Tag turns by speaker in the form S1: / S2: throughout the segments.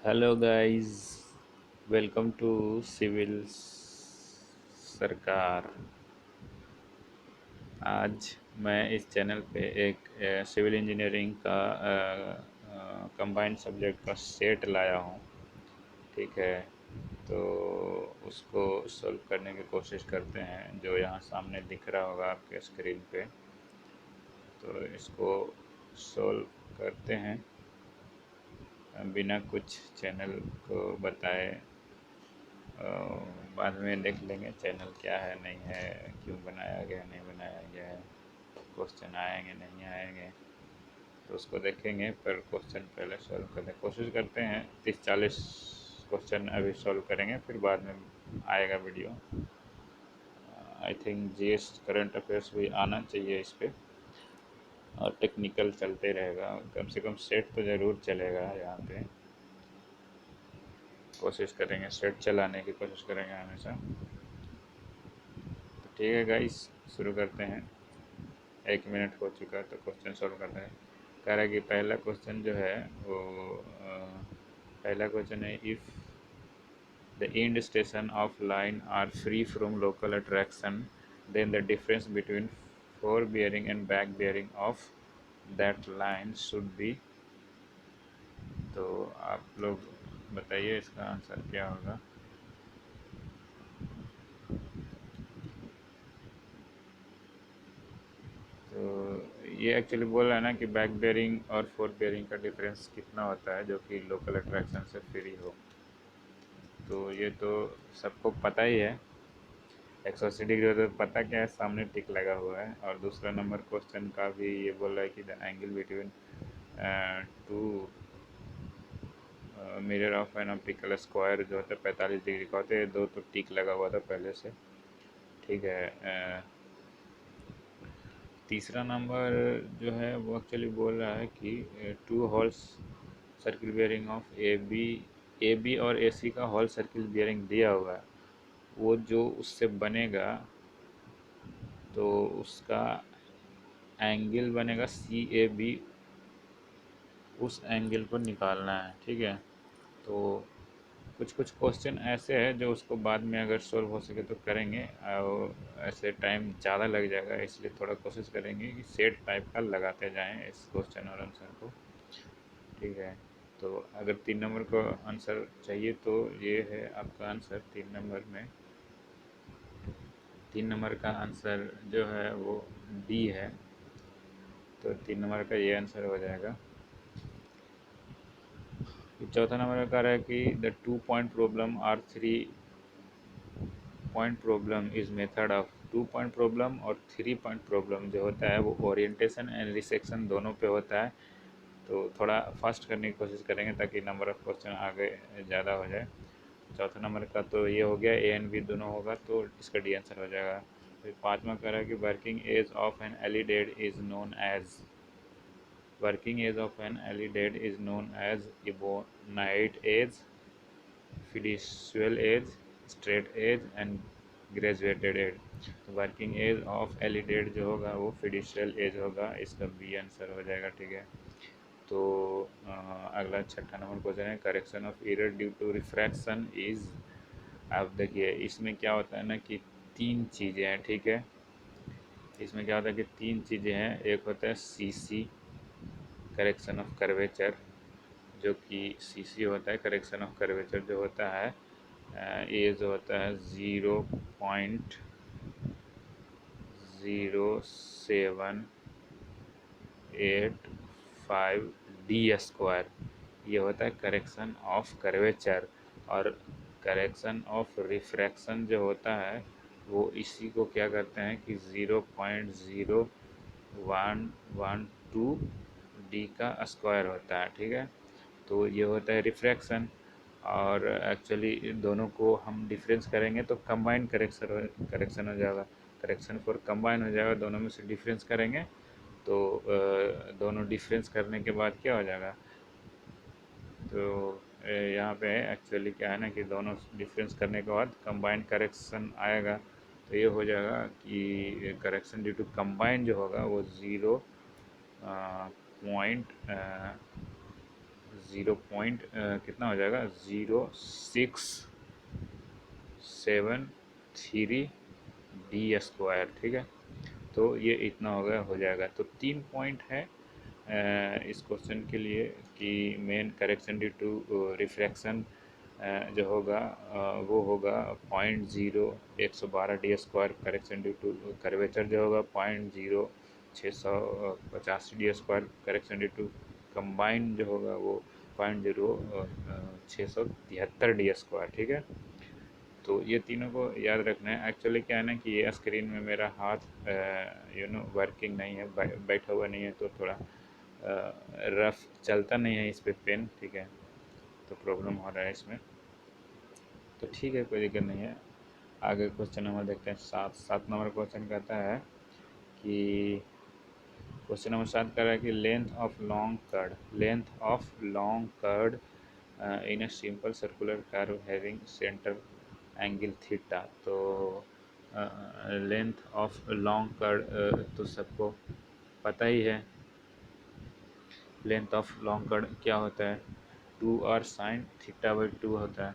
S1: Hello guys, welcome to civil Sarkar. आज मैं इस चैनल पे एक सिविल इंजीनियरिंग का कंबाइंड सब्जेक्ट का सेट लाया हूँ। ठीक है, तो उसको सॉल्व करने की कोशिश करते हैं। जो यहाँ सामने दिख रहा होगा आपके स्क्रीन पे, तो इसको सॉल्व करते हैं बिना कुछ चैनल को बताए। बाद में देख लेंगे चैनल क्या है नहीं है, क्यों बनाया गया नहीं बनाया गया है, क्वेश्चन आएंगे नहीं आएंगे, तो उसको देखेंगे। पर क्वेश्चन पहले सॉल्व करने की कोशिश करते हैं। 30-40 क्वेश्चन अभी सॉल्व करेंगे, फिर बाद में आएगा video. I think GS current affairs भी आना चाहिए इस पर, और टेक्निकल चलते रहेगा। कम से कम सेट तो ज़रूर चलेगा यहाँ पे। कोशिश करेंगे, सेट चलाने की कोशिश करेंगे हमेशा। तो ठीक है गाइस, शुरू करते हैं। 1 मिनट हो चुका है, तो क्वेश्चन सॉल्व करते हैं। कह रहा है कि पहला क्वेश्चन जो है वो पहला क्वेश्चन है, if the end station of line are free from local attraction, then the difference between fore bearing and back bearing of that line should be. तो आप लोग बताइए इसका आंसर क्या होगा। तो ये एक्चुअली बोल रहा है ना कि बैक बेयरिंग और फोर बेयरिंग का डिफरेंस कितना होता है जो कि लोकल अट्रैक्शन से फ्री हो। तो ये तो सबको पता ही है। 180 डिग्री होता है तो पता क्या है, सामने टिक लगा हुआ है। और दूसरा नंबर क्वेश्चन का भी ये बोल रहा है कि the angle between two mirror of an optical square जो होता है 45 डिग्री का होता है। दो तो टिक लगा हुआ था पहले से। ठीक है। तीसरा नंबर जो है वो एक्चुअली बोल रहा है कि two wholes circle bearing of A B और ए सी का होल सर्किल बियरिंग दिया हुआ है। वो जो उससे बनेगा, तो उसका एंगल बनेगा सी ए बी। उस एंगल को निकालना है। ठीक है, तो कुछ कुछ क्वेश्चन ऐसे हैं जो उसको बाद में अगर सॉल्व हो सके तो करेंगे, और ऐसे टाइम ज़्यादा लग जाएगा, इसलिए थोड़ा कोशिश करेंगे कि सेट टाइप का लगाते जाएं इस क्वेश्चन और आंसर को। ठीक है, तो अगर 3 नंबर का आंसर चाहिए तो ये है आपका आंसर। 3 नंबर में 3 नंबर का आंसर जो है वो डी है। तो 3 नंबर का ये आंसर हो जाएगा। चौथा नंबर का कह रहा है कि the 2 point problem or 3 point problem is method of. 2 point problem और 3 पॉइंट प्रॉब्लम जो होता है वो ओरिएंटेशन एंड रिसेक्शन दोनों पे होता है। तो थोड़ा फास्ट करने की कोशिश करेंगे ताकि नंबर ऑफ़ क्वेश्चन आगे ज़्यादा हो जाए। चौथा नंबर का तो ये हो गया, ए एंड बी दोनों होगा, तो इसका डी आंसर हो जाएगा। फिर पाँचवा कह रहा है कि working edge of an alidade is known as ebonite edge, fiducial edge, straight edge and graduated edge. तो वर्किंग एज ऑफ एलिडेड जो होगा वो फिड्यूशियल एज होगा, इसका बी आंसर हो जाएगा। ठीक है, तो अगला छठा नंबर क्वेश्चन है, correction of error due to refraction is. अब देखिए इसमें क्या होता है ना कि तीन चीज़ें हैं। ठीक है, इसमें क्या होता है कि तीन चीज़ें हैं। एक होता है सीसी, करेक्शन ऑफ कर्वेचर, जो कि सीसी होता है करेक्शन ऑफ कर्वेचर जो होता है, ये जो होता है 0.0785 डी स्क्वायर। ये होता है करेक्शन ऑफ कर्वेचर। और करेक्शन ऑफ रिफ्रैक्शन जो होता है वो इसी को क्या करते हैं कि 0.0112 डी का स्क्वायर होता है। ठीक है, तो ये होता है रिफ्रैक्शन। और एक्चुअली दोनों को हम डिफरेंस करेंगे तो कंबाइंड करेक्शन हो जाएगा। करेक्शन फॉर कंबाइन हो जाएगा, दोनों में से डिफरेंस करेंगे तो दोनों डिफरेंस करने के बाद क्या हो जाएगा। तो यहाँ पे एक्चुअली क्या है ना कि दोनों डिफरेंस करने के बाद कंबाइंड करेक्शन आएगा। तो ये हो जाएगा कि करेक्शन ड्यू टू कंबाइन जो होगा वो 0.0 कितना हो जाएगा 0.673 d², ठीक है। तो ये इतना हो जाएगा। तो 3 पॉइंट है इस क्वेश्चन के लिए कि main correction due to refraction जो होगा वो होगा 0.0112 d², correction due to curvature जो होगा 0.0685 d², correction due to combine जो होगा वो 0.0673 d², ठीक है। तो ये तीनों को याद रखना है। एक्चुअली क्या है ना कि ये स्क्रीन में मेरा हाथ वर्किंग नहीं है, बैठा हुआ नहीं है, तो थोड़ा रफ चलता नहीं है इस पे पेन, ठीक है। तो प्रॉब्लम हो रहा है इसमें। तो ठीक है, कोई दिक्कत नहीं है। आगे क्वेश्चन नंबर देखते हैं। 7 नंबर क्वेश्चन कहता है कि क्वेश्चन नंबर 7 कह रहा है कि length of long chord in a simple circular curve having centre angle theta. तो लेंथ ऑफ लॉन्ग कर्ड तो सबको पता ही है। लेंथ ऑफ लॉन्ग कर्ड क्या होता है, 2r sin θ/2 होता है।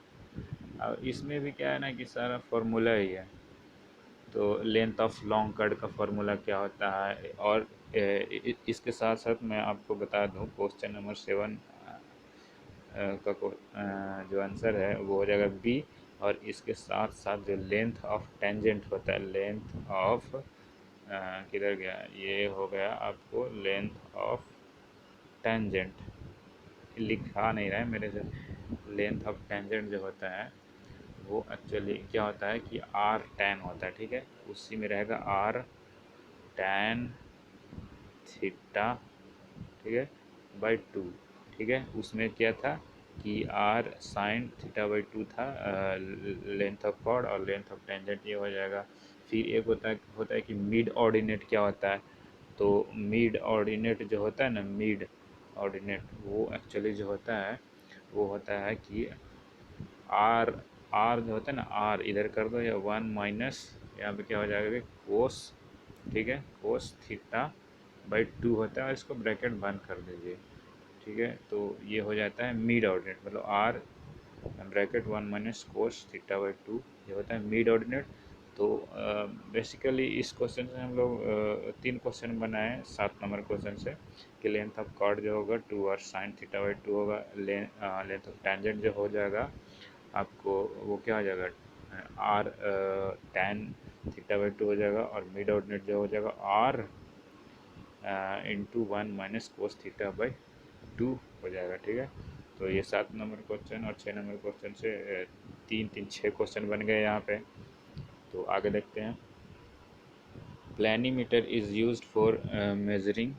S1: और इसमें भी क्या है ना कि सारा फॉर्मूला ही है। तो लेंथ ऑफ लॉन्ग कर्ड का फॉर्मूला क्या होता है, और इसके साथ साथ मैं आपको बता दूं क्वेश्चन नंबर 7 का जो आंसर है वो हो जाएगा बी। और इसके साथ साथ जो लेंथ ऑफ टेंजेंट होता है, लेंथ ऑफ किधर गया, ये हो गया आपको लेंथ ऑफ टेंजेंट, लिखा नहीं रहा है मेरे से। लेंथ ऑफ टेंजेंट जो होता है वो एक्चुअली क्या होता है कि आर टैन होता है, ठीक है। उसी में रहेगा आर टैन थीटा, ठीक है, बाई 2, ठीक है। उसमें क्या था कि आर साइन θ/2 था लेंथ ऑफ कॉर्ड, और लेंथ ऑफ टेंजेंट ये हो जाएगा। फिर एक होता है कि मिड ऑर्डिनेट क्या होता है। तो मिड ऑर्डिनेट जो होता है ना, मिड ऑर्डिनेट वो एक्चुअली जो होता है वो होता है कि आर आर जो होता है ना, आर इधर कर दो या 1 माइनस, यहाँ पे क्या हो जाएगा कोस, ठीक है, cos θ/2 होता है, और इसको ब्रैकेट बंद कर दीजिए, ठीक है। तो ये हो जाता है मिड ऑर्डिनेट, मतलब आर ब्रैकेट 1 माइनस कोस θ/2, ये होता है मिड ऑर्डिनेट। तो बेसिकली इस क्वेश्चन से हम लोग 3 क्वेश्चन बनाए 7 नंबर क्वेश्चन से कि लेंथ ऑफ कॉर्ड जो होगा 2r sin θ/2 होगा, लेंथ ऑफ टेंजेंट जो हो जाएगा आपको वो क्या हो जाएगा आर टैन θ/2 हो जाएगा, और मिड ऑर्डिनेट जो हो जाएगा आर इंटू 1 माइनस कोस θ/2 हो जाएगा, ठीक है। तो ये 7 नंबर क्वेश्चन और 6 नंबर क्वेश्चन से 3 3 6 क्वेश्चन बन गए यहाँ पे। तो आगे देखते हैं। Planimeter is used for measuring.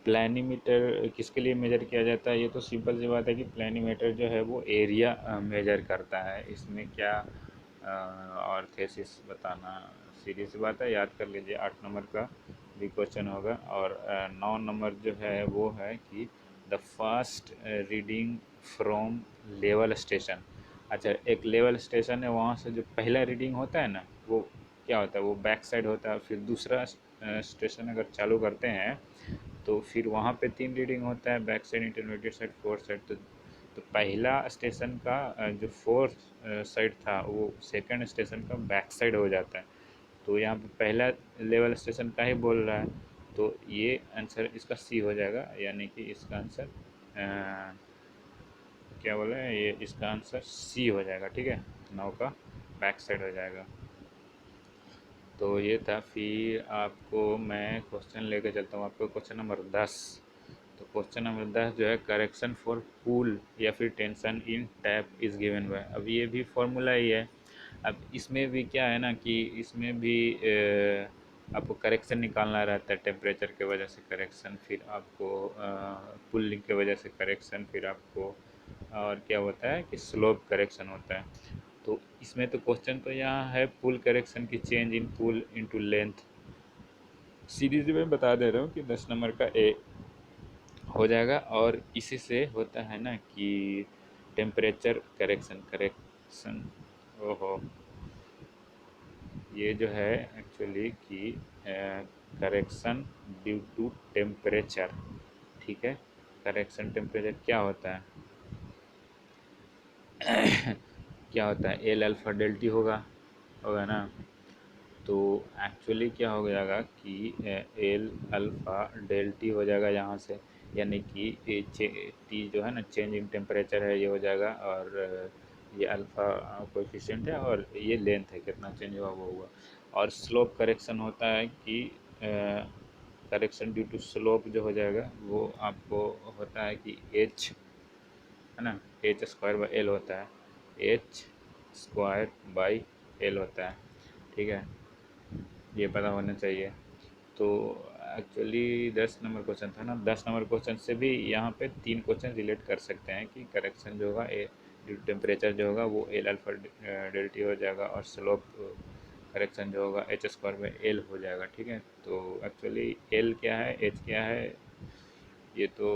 S1: Planimeter किसके लिए मेजर किया जाता है, ये तो सिंपल सी बात है कि प्लानीमीटर जो है वो एरिया मेजर करता है। इसमें क्या और थेसिस बताना सीधी सी बात है, याद कर लीजिए। 8 नंबर का भी क्वेश्चन होगा। और 9 नंबर जो है वो है कि the first reading from level station. अच्छा, एक लेवल स्टेशन है, वहाँ से जो पहला रीडिंग होता है ना वो क्या होता है, वो बैक साइड होता है। फिर दूसरा स्टेशन अगर चालू करते हैं तो फिर वहाँ पे 3 रीडिंग होता है, back side, intermediate side, fourth side. तो पहला स्टेशन का जो फोर्थ साइड था वो सेकंड स्टेशन का बैक साइड हो जाता है। तो यहाँ पे पहला लेवल स्टेशन का ही बोल रहा है, तो ये आंसर इसका सी हो जाएगा। यानी कि इसका आंसर क्या बोला है, ये इसका आंसर सी हो जाएगा, ठीक है। 9 का बैक साइड हो जाएगा। तो ये था। फिर आपको मैं क्वेश्चन लेके चलता हूँ आपको, क्वेश्चन नंबर 10। तो क्वेश्चन नंबर 10 जो है करेक्शन फॉर पुल या फिर tension in tap is given by. अब ये भी फॉर्मूला ही है। अब इसमें भी क्या है ना कि इसमें भी आपको करेक्शन निकालना रहता है, टेम्परेचर के वजह से करेक्शन, फिर आपको पुलिंग के वजह से करेक्शन, फिर आपको और क्या होता है कि स्लोप करेक्शन होता है। तो इसमें तो क्वेश्चन तो यहाँ है पुल करेक्शन की, change in pull into length. Series में बता दे रहा हूँ कि 10 नंबर का ए हो जाएगा। और इसी से होता है ना कि टेम्परेचर करेक्शन, ओहो, ये जो है एक्चुअली कि करेक्शन ड्यू टू टेम्परेचर, ठीक है, करेक्शन टेम्परेचर क्या होता है क्या होता है, एल अल्फ़ा डेल्टी होगा ना। तो एक्चुअली क्या हो जाएगा कि एल अल्फ़ा डेल्टी हो जाएगा यहाँ से, यानी कि टी जो है ना चेंज इन टेम्परेचर है ये हो जाएगा, और ये अल्फ़ा कोएफिशिएंट है और ये लेंथ है कितना चेंज हुआ वो हुआ। और स्लोप करेक्शन होता है कि करेक्शन ड्यू टू स्लोप जो हो जाएगा वो आपको होता है कि एच है ना, एच स्क्वायर बाई एल होता है, एच स्क्वायर बाई एल होता है, ठीक है, ये पता होना चाहिए। तो एक्चुअली 10 नंबर क्वेश्चन था ना, 10 नंबर क्वेश्चन से भी यहाँ पे 3 क्वेश्चन रिलेट कर सकते हैं कि करेक्शन जो होगा ए टेम्परेचर जो होगा वो एल अल्फा डेल्टी हो जाएगा, और स्लोप करेक्शन जो होगा एच स्क्वायर में एल हो जाएगा, ठीक है। तो एक्चुअली एल क्या है, एच क्या है, ये तो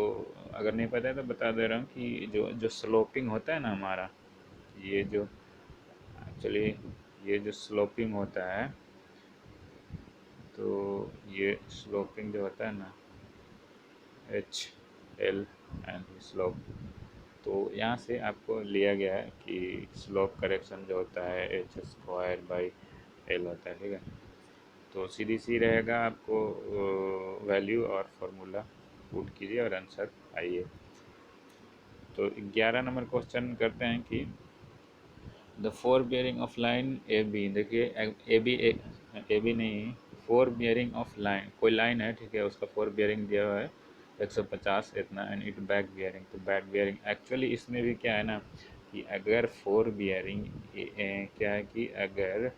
S1: अगर नहीं पता है तो बता दे रहा हूँ कि जो जो स्लोपिंग होता है ना हमारा, ये जो एक्चुअली ये जो स्लोपिंग होता है, तो ये स्लोपिंग जो होता है ना एच एल एंड स्लोप, तो यहाँ से आपको लिया गया है कि स्लोप करेक्शन जो होता है एच स्क्वायर बाई एल होता है, ठीक है। तो सीधी सी रहेगा, आपको वैल्यू और फार्मूला पुट कीजिए और आंसर आइए। तो 11 नंबर क्वेश्चन करते हैं कि the fore bearing of line A B, देखिए ए बी नहीं, फोर बियरिंग ऑफ लाइन, कोई लाइन है, ठीक है, उसका फोर बियरिंग दिया हुआ है 150 इतना, एंड इट बैक बियरिंग, तो बैक बियरिंग एक्चुअली इसमें भी क्या है ना कि अगर फोर बियरिंग क्या है कि अगर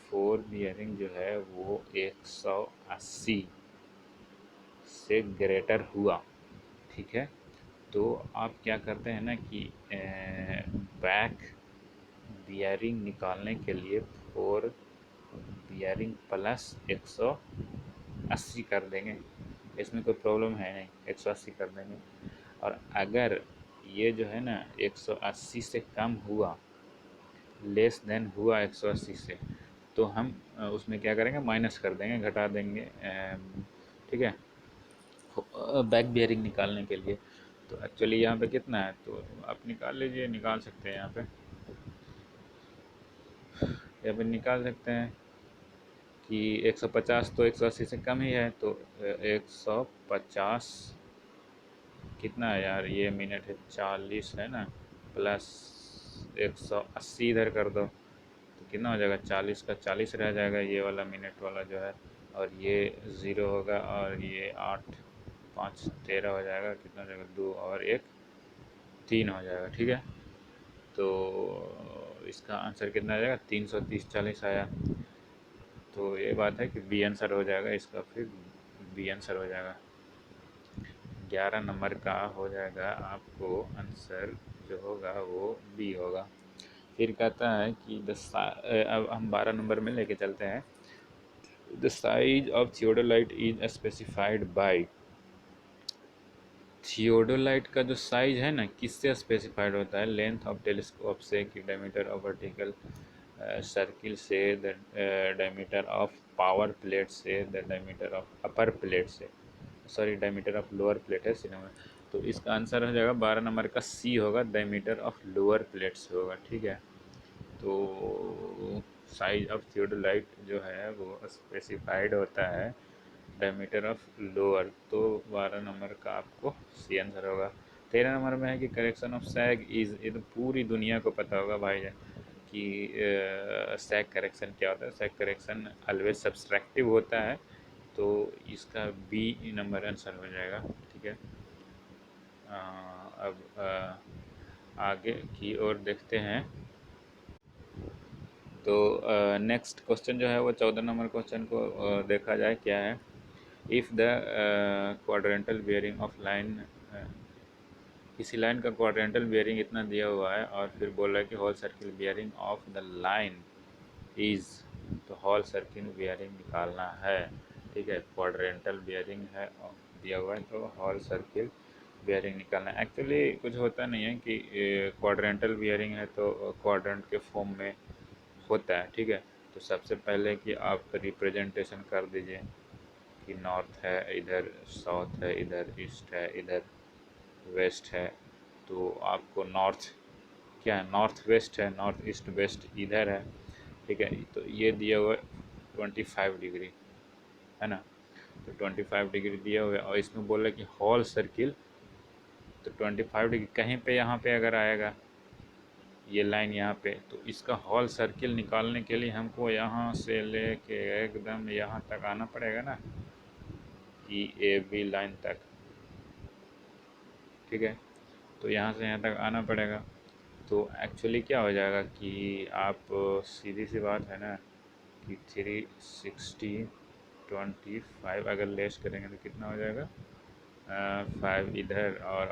S1: फोर बियरिंग जो है वो 180 से ग्रेटर हुआ, ठीक है, तो आप क्या करते हैं ना कि बैक बियरिंग निकालने के लिए फोर बियरिंग प्लस 180 कर देंगे, इसमें कोई प्रॉब्लम है नहीं, 180 कर देंगे। और अगर ये जो है ना 180 से कम हुआ, लेस देन हुआ 180 से, तो हम उसमें क्या करेंगे, माइनस कर देंगे, घटा देंगे, ठीक है, बैक बियरिंग निकालने के लिए। तो एक्चुअली यहाँ पे कितना है, तो आप निकाल लीजिए, निकाल सकते हैं यहाँ पे निकाल सकते हैं कि 150 तो 180 से कम ही है, तो 150 कितना है यार, ये मिनट है 40 है ना, प्लस 180 इधर कर दो, तो कितना हो जाएगा, 40 का 40 रह जाएगा, ये वाला मिनट वाला जो है, और ये ज़ीरो होगा, और ये 8 5 13 हो जाएगा, कितना हो जाएगा, 2 और 1 3 हो जाएगा, ठीक है। तो इसका आंसर कितना आ जाएगा, 330 40 आया। तो ये बात है कि बी आंसर हो जाएगा इसका, फिर बी आंसर हो जाएगा। 11 नंबर का हो जाएगा आपको आंसर जो होगा वो बी होगा। फिर कहता है कि अब हम 12 नंबर में लेके चलते हैं। The size of theodolite is specified by, theodolite का जो साइज है ना किससे स्पेसिफाइड होता है, लेंथ ऑफ टेलीस्कोप से, कि डायमीटर ऑफ वर्टिकल सर्किल से, the diameter of power plate से, the diameter of upper plate से, sorry diameter of lower plate है सिनेमा। तो इसका आंसर हो जाएगा 12 नंबर का सी होगा, डायमीटर ऑफ लोअर प्लेट से होगा, ठीक है। तो साइज ऑफ थियोडोलाइट जो है वो स्पेसिफाइड होता है डायमीटर ऑफ लोअर, तो 12 नंबर का आपको सी आंसर होगा। 13 नंबर में है कि करेक्शन ऑफ सैग इज़, ये तो पूरी दुनिया को पता होगा भाई कि सैग करेक्शन क्या होता है। सैग करेक्शन ऑलवेज सब्सट्रैक्टिव होता है, तो इसका बी नंबर आंसर हो जाएगा, ठीक है। अब आगे की ओर देखते हैं। तो नेक्स्ट क्वेश्चन जो है वो 14 नंबर क्वेश्चन को देखा जाए क्या है। If the quadrantal bearing of line, किसी लाइन का क्वाड्रेंटल बियरिंग इतना दिया हुआ है और फिर बोल रहा है कि whole circle bearing of the line is, तो होल सर्किल बियरिंग निकालना है, ठीक है। क्वाड्रेंटल बियरिंग है दिया हुआ है, तो होल सर्किल बियरिंग निकालना है। एक्चुअली कुछ होता नहीं है कि क्वाड्रेंटल बियरिंग है तो क्वाड्रेंट के फॉर्म में होता है, ठीक है। तो सबसे पहले कि आप रिप्रेजेंटेशन कर दीजिए कि नॉर्थ है इधर, साउथ है इधर, ईस्ट है इधर, वेस्ट है, तो आपको नॉर्थ क्या है, नॉर्थ वेस्ट है, नॉर्थ ईस्ट वेस्ट इधर है, ठीक है। तो ये दिया हुआ है 25 डिग्री, है ना। तो 25 डिग्री दिया हुआ है और इसमें बोल रहा है कि होल सर्किल, तो 25 डिग्री कहीं पे यहाँ पे अगर आएगा ये लाइन यहाँ पे, तो इसका होल सर्किल निकालने के लिए हमको यहाँ से लेके एकदम यहाँ तक आना पड़ेगा ना, ई ए बी लाइन तक, ठीक है। तो यहाँ से यहाँ तक आना पड़ेगा। तो एक्चुअली क्या हो जाएगा कि आप सीधी सी बात है ना कि 360 25 अगर लेस करेंगे तो कितना हो जाएगा, 5 इधर और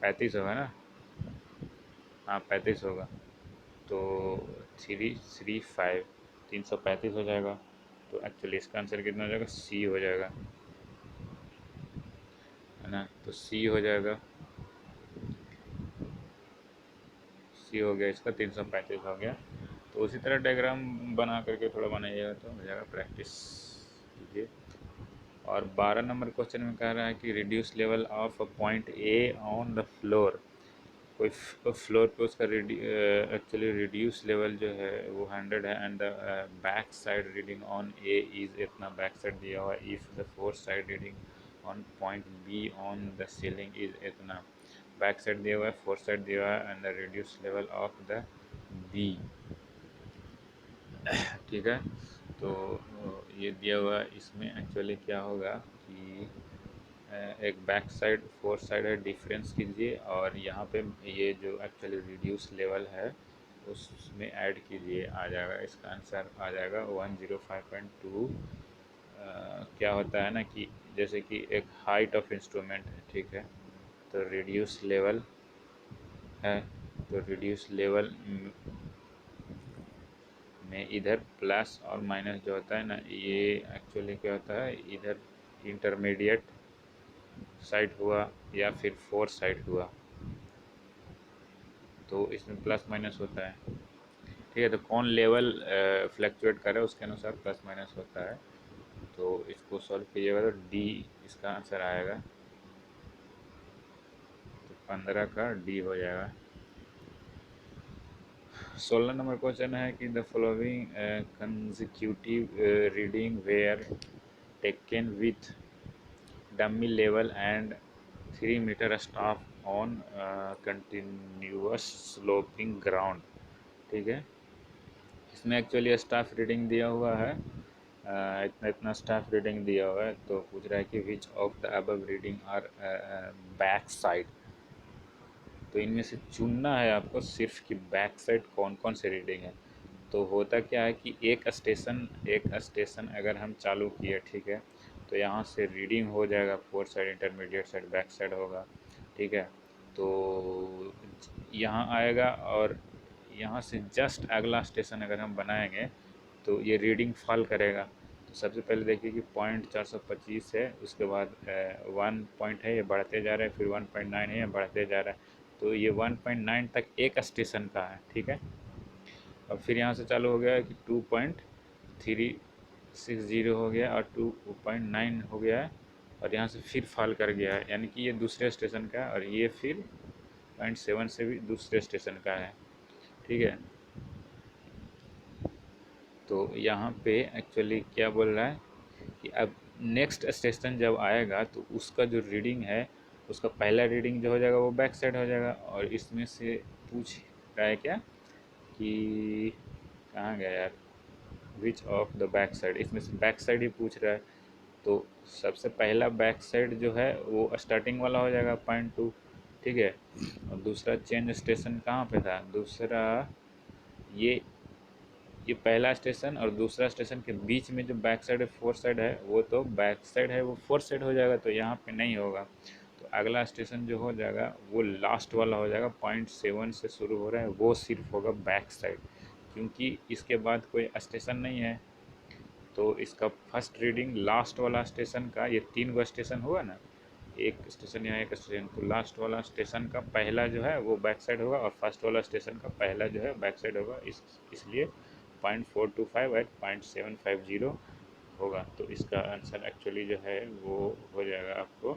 S1: 35 होगा ना, हाँ 35 होगा। तो 335 335 हो जाएगा। तो एक्चुअली इसका आंसर कितना हो जाएगा, सी हो जाएगा, है ना। तो सी हो जाएगा, सी हो गया इसका, 335 हो गया। तो उसी तरह डायग्राम बना करके थोड़ा बनाइएगा तो हो जाएगा, प्रैक्टिस कीजिए। और 12 नंबर क्वेश्चन में कह रहा है कि reduce level of point A on the floor. कोई फ्लोर पे उसका एक्चुअली रिड्यूस लेवल जो है वो 100 है, and the back side reading on A is इतना, बैक साइड दिया हुआ है। If the fourth side reading on point B on the ceiling is इतना, बैक साइड दिया हुआ है, फोर्थ साइड दिया हुआ है, and the reduce level of the B, ठीक है। तो ये दिया हुआ है, इसमें एक्चुअली क्या होगा कि एक बैक साइड फोर साइड है, डिफरेंस कीजिए और यहाँ पे ये जो एक्चुअली रिड्यूस लेवल है उसमें ऐड कीजिए, आ जाएगा इसका आंसर, आ जाएगा 105.2। क्या होता है ना कि जैसे कि एक हाइट ऑफ इंस्ट्रूमेंट है, ठीक है, तो रिड्यूस लेवल है, तो रिड्यूस लेवल में इधर प्लस और माइनस जो होता है ना, ये एक्चुअली क्या होता है, इधर इंटरमीडिएट साइड हुआ या फिर फोर साइड हुआ, तो इसमें प्लस माइनस होता है, ठीक है। तो कौन लेवल फ्लैक्चुएट करे उसके अनुसार प्लस माइनस होता है। तो इसको सॉल्व कीजिएगा तो डी इसका आंसर आएगा, तो 15 का डी हो जाएगा। 16 नंबर क्वेश्चन है कि the following consecutive reading were taken with dummy level and 3 metre staff on continuous sloping ground, ठीक है। इसमें एक्चुअली स्टाफ रीडिंग दिया हुआ है, इतना इतना स्टाफ रीडिंग दिया हुआ है। तो पूछ रहा है कि which of the above reading are back side, तो इनमें से चुनना है आपको सिर्फ कि बैक साइड कौन कौन से रीडिंग है। तो होता क्या है कि एक स्टेशन अगर हम चालू किए, ठीक है, तो यहाँ से रीडिंग हो जाएगा, four side intermediate side back side होगा, ठीक है। तो यहाँ आएगा और यहाँ से जस्ट अगला स्टेशन अगर हम बनाएंगे तो ये रीडिंग फॉल करेगा। तो सबसे पहले देखिए कि पॉइंट 425 है, उसके बाद 1 पॉइंट है, ये बढ़ते जा रहा है, फिर 1.9 है, ये बढ़ते जा रहा है। तो ये 1.9 तक एक स्टेशन का है, ठीक है। और फिर यहाँ से चालू हो गया है कि 2.360 हो गया और 2.9 हो गया है, और यहाँ से फिर फॉल कर गया है, यानी कि ये दूसरे स्टेशन का है, और ये फिर 0.7 से भी दूसरे स्टेशन का है, ठीक है। तो यहाँ पे एक्चुअली क्या बोल रहा है कि अब नेक्स्ट स्टेशन जब आएगा तो उसका जो रीडिंग है, उसका पहला रीडिंग जो हो जाएगा वो बैक साइड हो जाएगा। और इसमें से पूछ रहा है क्या कि कहाँ गया यार, विच ऑफ द बैक साइड, इसमें से बैक साइड ही पूछ रहा है। तो सबसे पहला बैक साइड जो है वो स्टार्टिंग वाला हो जाएगा 0.2, ठीक है। और दूसरा चेंज स्टेशन कहाँ पे था, दूसरा ये पहला स्टेशन और दूसरा स्टेशन के बीच में जो बैक साइड है फोर साइड है, वो तो बैक साइड है, वो फोर साइड हो जाएगा, तो यहाँ पे नहीं होगा। तो अगला स्टेशन जो हो जाएगा वो लास्ट वाला हो जाएगा, 0.7 से शुरू हो रहा है, वो सिर्फ होगा बैक साइड, क्योंकि इसके बाद कोई स्टेशन नहीं है। तो इसका फर्स्ट रीडिंग लास्ट वाला स्टेशन का, ये 3 गो स्टेशन हुआ ना, एक स्टेशन यहाँ एक स्टेशन, तो लास्ट वाला स्टेशन का पहला जो है वो बैक साइड होगा, और फर्स्ट वाला स्टेशन का पहला जो है बैक साइड होगा, इसलिए 0.425 एट 0.750 होगा। तो इसका आंसर एक्चुअली जो है वो हो जाएगा आपको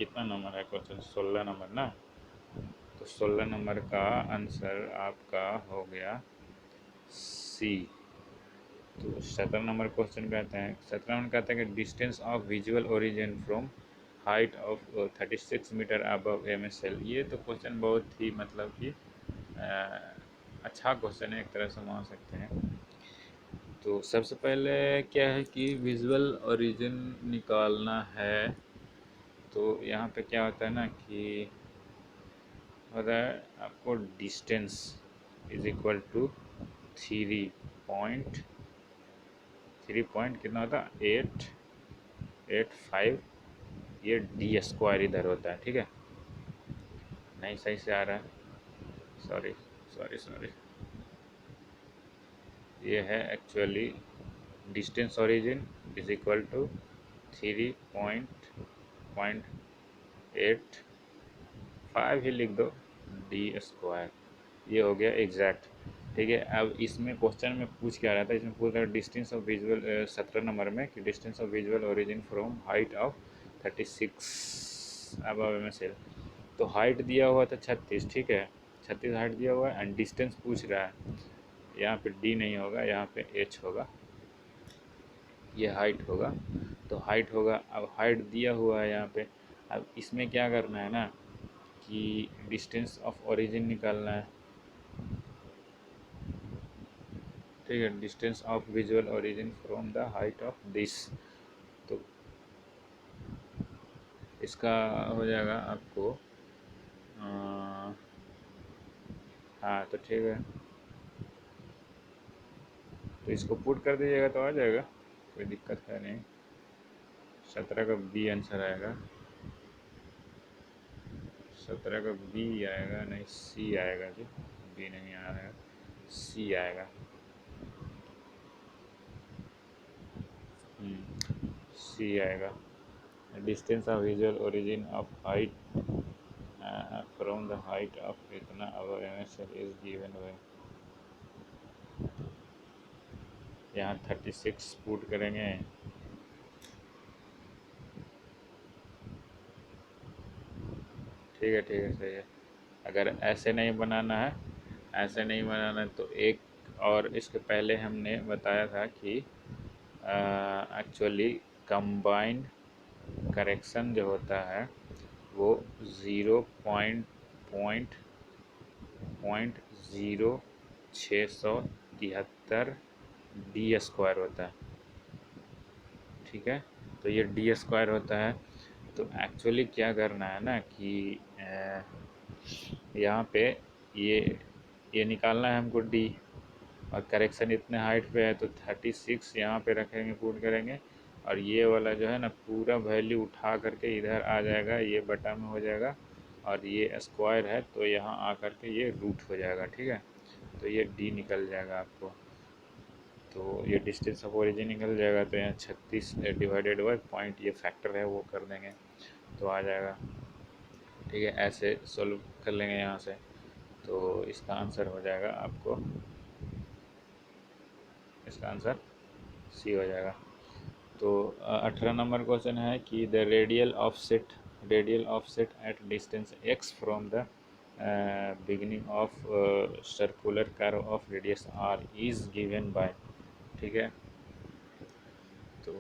S1: कितना नंबर है क्वेश्चन? 16 नंबर ना। तो 16 नंबर का आंसर आपका हो गया सी। तो 17 नंबर क्वेश्चन कहते हैं, 17 नंबर कहते हैं कि distance of visual origin from height of 36 metre above MSL। ये तो क्वेश्चन बहुत ही मतलब कि अच्छा क्वेश्चन है, एक तरह से मान सकते हैं। तो सबसे पहले क्या है कि विजुअल ओरिजिन निकालना है। तो यहाँ पे क्या होता है ना कि होता है आपको distance is equal to 3 point कितना होता है 885, ये डी स्क्वायर इधर होता है, ठीक है। नहीं सही से आ रहा है, सॉरी सॉरी सॉरी। ये है actually distance origin is equal to 3.85 ही लिख दो डी स्क्वायर, ये हो गया एग्जैक्ट, ठीक है। अब इसमें क्वेश्चन में पूछ क्या रहा था, इसमें पूछ रहा डिस्टेंस ऑफ विजुअल 17 नंबर में कि distance of visual origin from height of 36 above MSL। तो हाइट दिया हुआ था 36, ठीक है, 36 हाइट दिया हुआ है एंड डिस्टेंस पूछ रहा है। यहाँ पे डी नहीं होगा, यहाँ पे एच होगा, ये हाइट होगा। तो हाइट होगा, अब हाइट दिया हुआ है यहाँ पे। अब इसमें क्या करना है ना कि डिस्टेंस ऑफ ओरिजिन निकालना है, ठीक है, distance of visual origin from the height of this. तो इसका हो जाएगा आपको हाँ तो ठीक है, तो इसको पुट कर दीजिएगा तो आ जाएगा, कोई दिक्कत है नहीं। 17 का बी आंसर आएगा, 17 का बी आएगा, नहीं सी आएगा जी, बी नहीं आ रहा है, सी आएगा। सी आएगा, distance of visual origin of height from the height of इतना अवर MSL इज गिवन बाय, यहाँ 36 पुट करेंगे, ठीक है सही है। अगर ऐसे नहीं बनाना है, ऐसे नहीं बनाना है तो एक और इसके पहले हमने बताया था कि एक्चुअली कंबाइंड करेक्शन जो होता है वो 0.0673 डी स्क्वायर होता है, ठीक है। तो ये डी स्क्वायर होता है। तो एक्चुअली क्या करना है ना कि यहाँ पे ये ये निकालना है हमको डी, और करेक्शन इतने हाइट पे है तो 36 यहाँ पे रखेंगे, पुट करेंगे, और ये वाला जो है ना पूरा वैल्यू उठा करके इधर आ जाएगा, ये बटा में हो जाएगा, और ये स्क्वायर है तो यहाँ आ करके ये रूट हो जाएगा, ठीक है। तो ये डी निकल जाएगा आपको, तो ये डिस्टेंस ऑफ ओरिजिन निकल जाएगा। तो यहाँ 36 डिवाइडेड बाई पॉइंट, ये फैक्टर है वो कर देंगे तो आ जाएगा, ठीक है। ऐसे सोल्व कर लेंगे यहाँ से, तो इसका आंसर हो जाएगा आपको, इसका आंसर सी हो जाएगा। तो 18 नंबर क्वेश्चन है कि the radial offset at distance x from the beginning of circular curve of radius r is given by, ठीक है। तो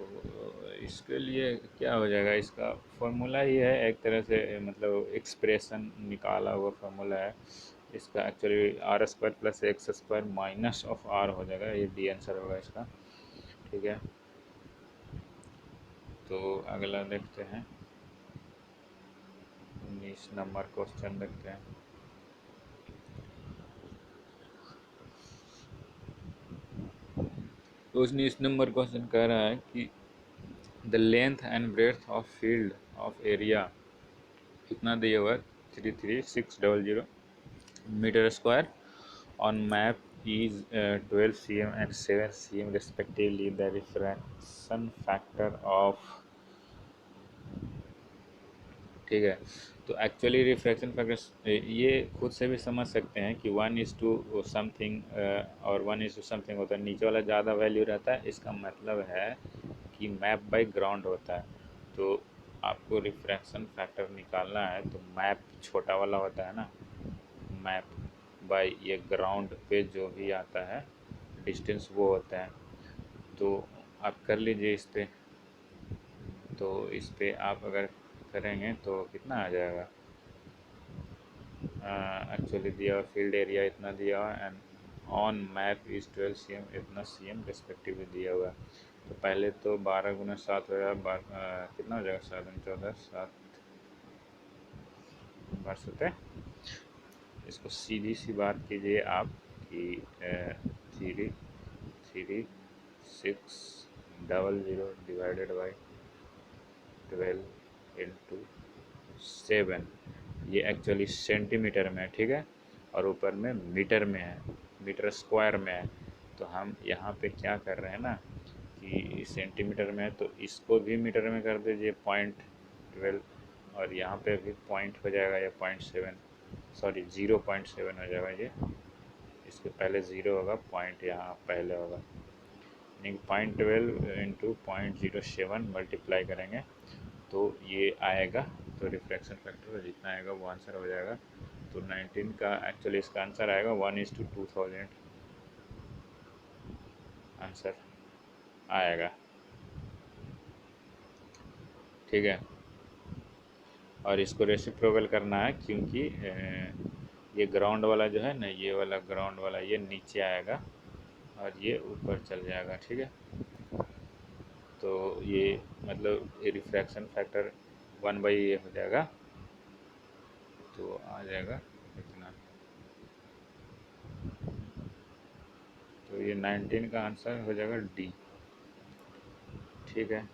S1: इसके लिए क्या हो जाएगा, इसका फॉर्मूला ही है एक तरह से, मतलब एक्सप्रेशन निकाला हुआ फॉर्मूला है इसका। Actually r² + x² minus of r हो जाएगा, ये डी आंसर होगा इसका, ठीक है। तो अगला देखते हैं, 19 नंबर क्वेश्चन देखते हैं। तो 19 नंबर क्वेश्चन कह रहा है कि the length and breadth of field of area कितना दिया हुआ है 33600 metre square on map is 12 cm and 7 cm respectively. The refraction factor of, ठीक है। तो एक्चुअली रिफ्रैक्शन फैक्टर ये खुद से भी समझ सकते हैं कि 1:समथिंग और 1:समथिंग होता है, नीचे वाला ज़्यादा वैल्यू रहता है, इसका मतलब है कि मैप बाई ग्राउंड होता है। तो आपको रिफ्रैक्शन फैक्टर निकालना है तो मैप छोटा वाला होता है ना, मैप बाय ये ग्राउंड पे जो भी आता है डिस्टेंस वो होता है। तो आप कर लीजिए इस पे। तो इस पे आप अगर करेंगे तो कितना आ जाएगा, एक्चुअली दिया हुआ फील्ड एरिया इतना दिया हुआ and on map is 12 cm इतना cm रिस्पेक्टिवली दिया हुआ है। तो पहले तो 12 × 7 हो जाएगा, कितना हो जाएगा, 7 × 14 7 बार सतह। इसको सीधी सी बात कीजिए आप कि 33600 डिवाइडेड बाई 12 × 7, ये एक्चुअली सेंटीमीटर में है, ठीक है, और ऊपर में मीटर में है, मीटर स्क्वायर में है। तो हम यहाँ पे क्या कर रहे हैं ना कि सेंटीमीटर में है तो इसको भी मीटर में कर दीजिए 0.12, और यहाँ पे भी पॉइंट हो जाएगा या 0.7, सॉरी 0.7 हो जाएगा। ये इसके पहले ज़ीरो होगा, पॉइंट यहाँ पहले होगा, यानी 0.12 × 0.07 मल्टीप्लाई करेंगे तो ये आएगा। तो रिफ्रैक्शन फैक्टर जितना आएगा वो आंसर हो जाएगा। तो 19 का एक्चुअली इसका आंसर आएगा 1:2000 आंसर आएगा, ठीक है। और इसको रेसिप्रोकल करना है क्योंकि ये ग्राउंड वाला जो है ना, ये वाला ग्राउंड वाला ये नीचे आएगा और ये ऊपर चल जाएगा, ठीक है। तो ये मतलब ये रिफ्रैक्शन फैक्टर 1/a हो जाएगा, तो आ जाएगा इतना। तो ये 19 का आंसर हो जाएगा डी, ठीक है।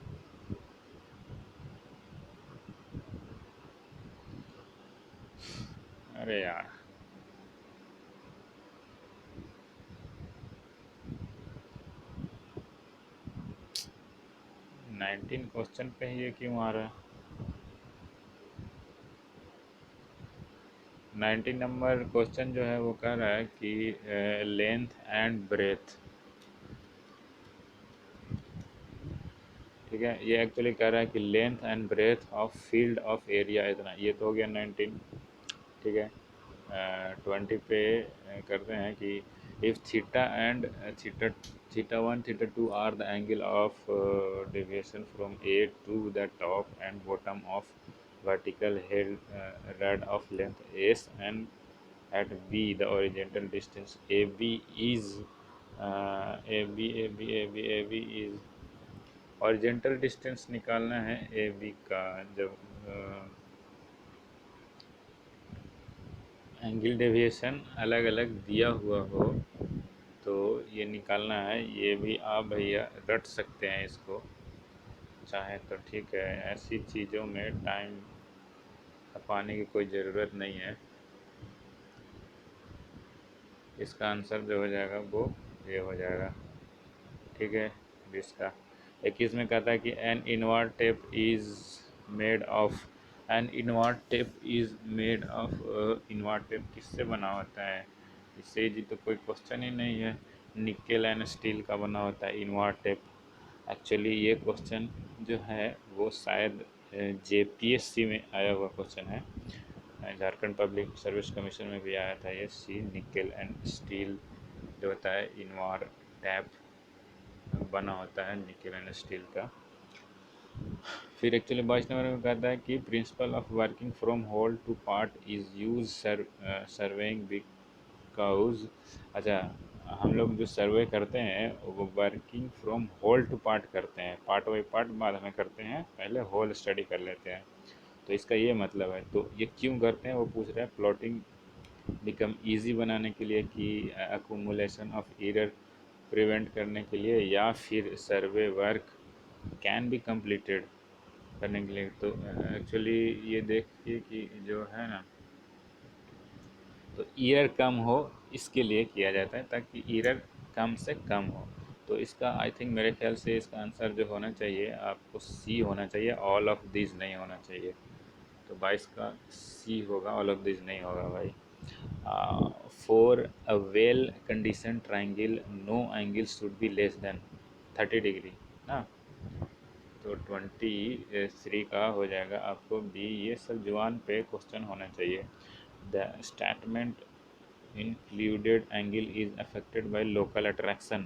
S1: अरे यार 19 क्वेश्चन पे ही ये क्यों आ रहा है। 19 नंबर क्वेश्चन जो है वो कह रहा है कि लेंथ एंड ब्रेथ, ठीक है। ये एक्चुअली कह रहा है कि length and breadth of field of area इतना, ये तो हो गया 19, ठीक है। 20 पे करते हैं कि if theta and theta 1 theta 2 are the angle of deviation from A to the top and bottom of vertical rod of length s and at b the horizontal distance ab is ab is horizontal distance निकालना है A B का। जब angle deviation अलग अलग दिया हुआ हो तो ये निकालना है। ये भी आप भैया रट सकते हैं इसको चाहे तो, ठीक है। ऐसी चीज़ों में टाइम खपाने की कोई ज़रूरत नहीं है। इसका आंसर जो हो जाएगा वो ये हो जाएगा, ठीक है। 20 का 21 में कहता है कि an invar tape is made of, an invar tape is made of, invar tape किससे बना होता है, इससे जी तो कोई क्वेश्चन ही नहीं है। निकेल एंड स्टील का बना होता है इनवर्ट टेप। एक्चुअली ये क्वेश्चन जो है वो शायद जेपीएससी में आया हुआ क्वेश्चन है, झारखंड पब्लिक सर्विस कमीशन में भी आया था ये। सी निकेल एंड स्टील जो होता है इनवार टैप बना होता है निकेल एंड स्टील का। फिर एक्चुअली 22 नंबर में कहता है कि principle of working from whole to part is use surveying because, अच्छा हम लोग जो सर्वे करते हैं वो working from whole to part करते हैं, पार्ट बाई पार्ट बाद में करते हैं, पहले होल स्टडी कर लेते हैं। तो इसका ये मतलब है। तो ये क्यों करते हैं वो पूछ रहे हैं, प्लॉटिंग बिकम ईजी बनाने के लिए कि अकुमुलेशन ऑफ एरर प्रिवेंट करने के लिए, या फिर सर्वे वर्क कैन बी कंप्लीटेड करने के लिए। तो एक्चुअली ये देखिए कि जो है ना, तो ईयर कम हो इसके लिए किया जाता है ताकि ईयर कम से कम हो। तो इसका आई थिंक मेरे ख्याल से इसका आंसर जो होना चाहिए आपको सी होना चाहिए, ऑल ऑफ दिस नहीं होना चाहिए। तो 22 का सी होगा, ऑल ऑफ दिस नहीं होगा भाई। For a well condition triangle no angle should be less than 30 degree ना। तो 23 का हो जाएगा आपको बी। ये सब जुबान पे क्वेश्चन होना चाहिए। The statement included angle is affected by local attraction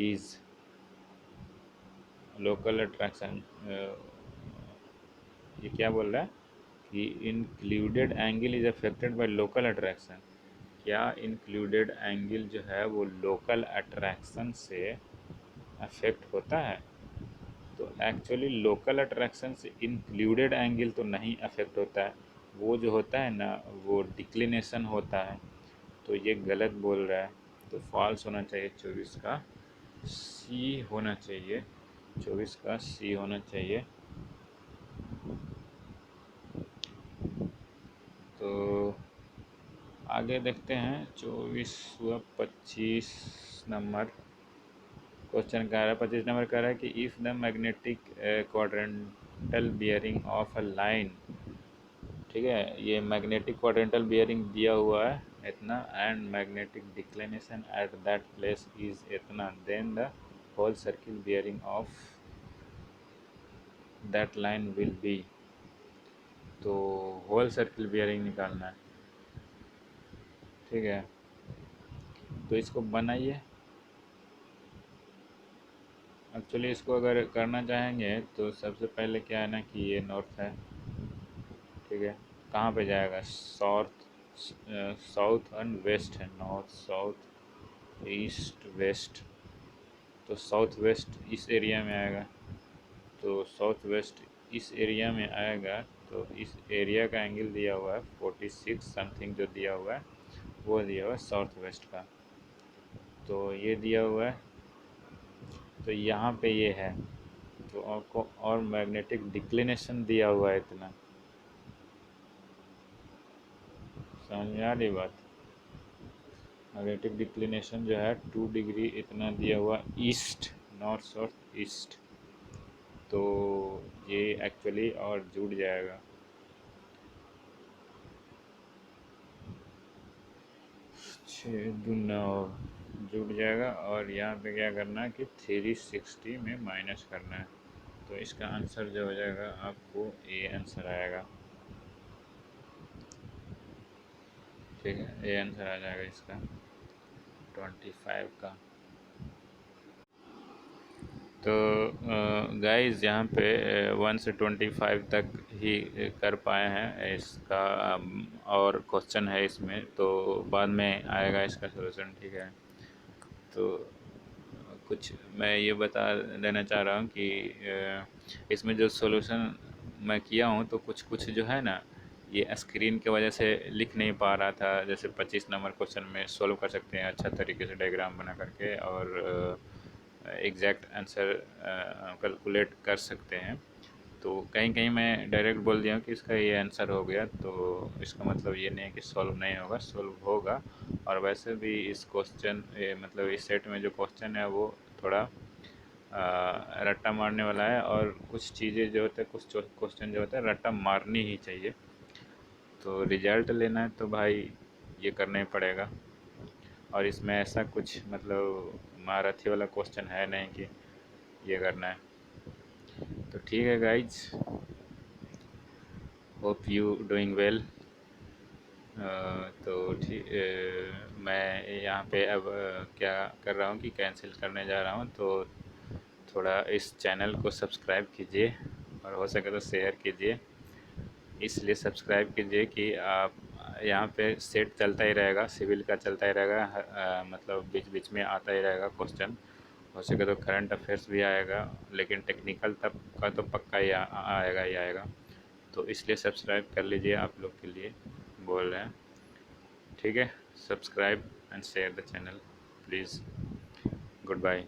S1: is local attraction ये क्या बोल रहा है कि included angle is affected by local attraction। क्या included angle जो है वो local attraction से अफेक्ट होता है? तो एक्चुअली लोकल अट्रैक्शन से इंक्लूडेड एंगल तो नहीं अफेक्ट होता है, वो जो होता है ना वो डिक्लिनेशन होता है। तो ये गलत बोल रहा है, तो फॉल्स होना चाहिए। 24 का सी होना चाहिए, 24 का सी होना चाहिए। तो आगे देखते हैं। 24 हुआ, 25 नंबर क्वेश्चन कह रहा है। 25 नंबर कह रहा है कि if the magnetic quadrantal bearing of a line, ठीक है, ये मैग्नेटिक क्वाड्रेंटल बियरिंग दिया हुआ है इतना, and magnetic declination at that place is इतना, then the whole circle bearing of that line will be. तो होल सर्किल बियरिंग निकालना है, ठीक है। तो इसको बनाइए। एक्चुअली इसको अगर करना चाहेंगे तो सबसे पहले क्या है ना कि ये नॉर्थ है, ठीक है। कहाँ पे जाएगा? साउथ, साउथ एंड वेस्ट है, नॉर्थ साउथ ईस्ट वेस्ट। तो साउथ वेस्ट इस एरिया में आएगा, तो साउथ वेस्ट इस एरिया में आएगा। तो इस एरिया का एंगल दिया हुआ है 46 समथिंग, जो दिया हुआ है वो दिया हुआ है साउथ वेस्ट का। तो ये दिया हुआ है, तो यहाँ पे ये है। तो आपको और मैग्नेटिक डिक्लिनेशन दिया हुआ है इतना, समझ में आ रही बात? मैग्नेटिक डिक्लिनेशन जो है 2 डिग्री इतना दिया हुआ ईस्ट, नॉर्थ साउथ ईस्ट। तो ये एक्चुअली और जुड़ जाएगा, 6 दूना और जुड़ जाएगा। और यहाँ पे क्या करना है कि 360 में माइनस करना है। तो इसका आंसर जो हो जाएगा आपको ए आंसर आएगा, ठीक है। ए आंसर आ जाएगा इसका 25 का। तो गाइस यहाँ पे 1 से 25 तक ही कर पाए हैं इसका। और क्वेश्चन है इसमें, तो बाद में आएगा इसका सलूशन, ठीक है। तो कुछ मैं ये बता देना चाह रहा हूँ कि इसमें जो सॉल्यूशन मैं किया हूँ, तो कुछ कुछ जो है ना ये स्क्रीन की वजह से लिख नहीं पा रहा था। जैसे 25 नंबर क्वेश्चन में सॉल्व कर सकते हैं अच्छा तरीके से डायग्राम बना करके, और एग्जैक्ट आंसर कैलकुलेट कर सकते हैं। तो कहीं कहीं मैं डायरेक्ट बोल दिया हूँ कि इसका ये आंसर हो गया, तो इसका मतलब ये नहीं है कि सॉल्व नहीं होगा, सॉल्व होगा। और वैसे भी इस क्वेश्चन मतलब इस सेट में जो क्वेश्चन है वो थोड़ा रट्टा मारने वाला है। और कुछ चीज़ें जो होते हैं, कुछ क्वेश्चन जो होता है रट्टा मारनी ही चाहिए। तो रिजल्ट लेना है तो भाई ये करना ही पड़ेगा। और इसमें ऐसा कुछ मतलब महारथी वाला क्वेश्चन है नहीं कि ये करना है। तो ठीक है guys, hope you doing well. तो ठीक, मैं यहाँ पे अब क्या कर रहा हूँ कि कैंसिल करने जा रहा हूँ। तो थोड़ा इस चैनल को सब्सक्राइब कीजिए, और हो सके तो शेयर कीजिए। इसलिए सब्सक्राइब कीजिए कि आप यहाँ पे सेट चलता ही रहेगा, सिविल का चलता ही रहेगा, मतलब बीच बीच में आता ही रहेगा क्वेश्चन। हो सके तो करंट अफेयर्स भी आएगा, लेकिन टेक्निकल तब का तो पक्का ही आएगा ही आएगा। तो इसलिए सब्सक्राइब कर लीजिए, आप लोग के लिए बोल रहे हैं, ठीक है। Subscribe and share the channel please. Good bye.